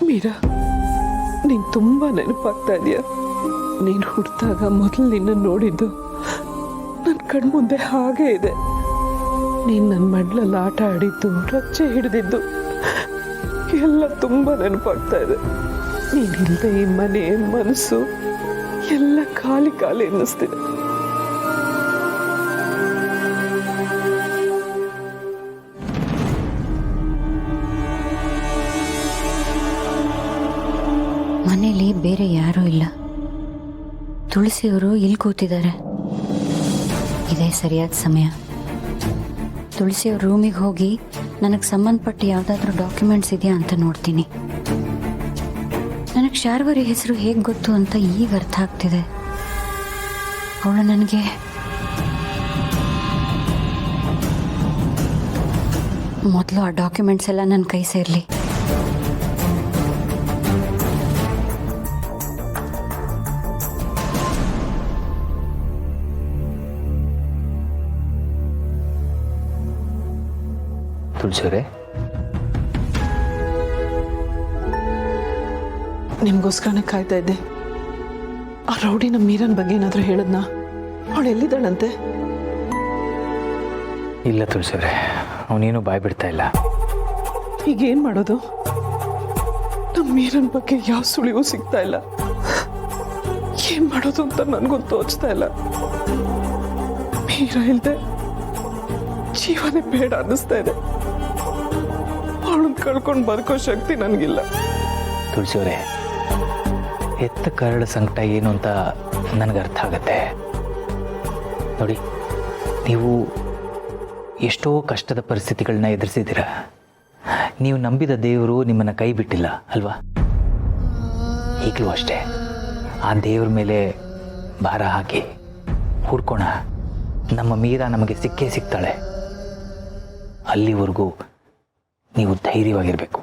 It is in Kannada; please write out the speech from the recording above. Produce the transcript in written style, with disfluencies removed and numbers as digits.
ಮೀರಾ, ನೀನು ತುಂಬ ನೆನಪಾಗ್ತಾ ಇದೆಯಾ? ನೀನು ಹುಟ್ಟಿದಾಗ ಮೊದಲು ನಿನ್ನ ನೋಡಿದ್ದು ನನ್ನ ಕಣ್ಮುಂದೆ ಹಾಗೇ ಇದೆ. ನೀನು ನನ್ನ ಮಡ್ಲಲ್ಲಿ ಆಟ ಆಡಿದ್ದು, ರಚ್ಚೆ ಹಿಡಿದಿದ್ದು ಎಲ್ಲ ತುಂಬ ನೆನಪಾಗ್ತಾ ಇದೆ. ನೀನಿಲ್ಲದೆ ಈ ಮನೆ ಮನಸ್ಸು ಎಲ್ಲ ಖಾಲಿ ಖಾಲಿ ಅನ್ನಿಸ್ತಿದೆ. ಮನೇಲಿ ಬೇರೆ ಯಾರೂ ಇಲ್ಲ. ತುಳಸಿಯವರು ಇಲ್ಲಿ ಕೂತಿದ್ದಾರೆ. ಇದೇ ಸರಿಯಾದ ಸಮಯ. ತುಳಸಿಯವ್ರ ರೂಮಿಗೆ ಹೋಗಿ ನನಗೆ ಸಂಬಂಧಪಟ್ಟ ಯಾವುದಾದ್ರೂ ಡಾಕ್ಯುಮೆಂಟ್ಸ್ ಇದೆಯಾ ಅಂತ ನೋಡ್ತೀನಿ. ನನಗೆ ಶಾರ್ವರಿ ಹೆಸರು ಹೇಗೆ ಗೊತ್ತು ಅಂತ ಈಗ ಅರ್ಥ ಆಗ್ತಿದೆ. ಅವಳು ನನಗೆ ಮೊದಲು ಆ ಡಾಕ್ಯುಮೆಂಟ್ಸ್ ಎಲ್ಲ ನನ್ನ ಕೈ ಸೇರಲಿ. ತುಳಸಿಯವರೇ, ನಿಮ್ಗೋಸ್ಕರನೇ ಕಾಯ್ತಾ ಇದ್ದೆ. ಆ ರೌಡಿ ನಮ್ಮ ಮೀರನ್ ಬಗ್ಗೆ ಏನಾದರೂ ಹೇಳಿದ್ನಾ? ಅವಳು ಎಲ್ಲಿದ್ದಾಳಂತೆ? ಇಲ್ಲ ತುಳಸಿಯವರೇ, ಅವನೇನು ಬಾಯ್ ಬಿಡ್ತಾ ಇಲ್ಲ. ಈಗ ಏನು ಮಾಡೋದು? ನಮ್ಮ ಮೀರನ್ ಬಗ್ಗೆ ಯಾವ ಸುಳಿವು ಸಿಗ್ತಾ ಇಲ್ಲ. ಏನು ಮಾಡೋದು ಅಂತ ನನಗೂ ತೋಚ್ತಾ ಇಲ್ಲ. ಮೀರಾ ಇಲ್ಲದೆ ಜೀವನೇ ಬೇಡ ಅನ್ನಿಸ್ತಾ ಇದೆ. ಅವಳನ್ನ ಕಳ್ಕೊಂಡು ಬದುಕೋ ಶಕ್ತಿ ನನಗಿಲ್ಲ. ತುಳಸಿಯವರೇ, ಎತ್ತ ಕರಳ ಸಂಕಟ ಏನು ಅಂತ ನನಗೆ ಅರ್ಥ ಆಗತ್ತೆ. ನೋಡಿ, ನೀವು ಎಷ್ಟೋ ಕಷ್ಟದ ಪರಿಸ್ಥಿತಿಗಳನ್ನ ಎದುರಿಸಿದ್ದೀರ. ನೀವು ನಂಬಿದ ದೇವರು ನಿಮ್ಮನ್ನು ಕೈ ಬಿಟ್ಟಿಲ್ಲ ಅಲ್ವಾ? ಈಗಲೂ ಅಷ್ಟೇ, ಆ ದೇವ್ರ ಮೇಲೆ ಭಾರ ಹಾಕಿ ಹುಡ್ಕೋಣ. ನಮ್ಮ ಮೀರಾ ನಮಗೆ ಸಿಕ್ಕೇ ಸಿಗ್ತಾಳೆ. ಅಲ್ಲಿವರೆಗೂ ನೀವು ಧೈರ್ಯವಾಗಿರಬೇಕು.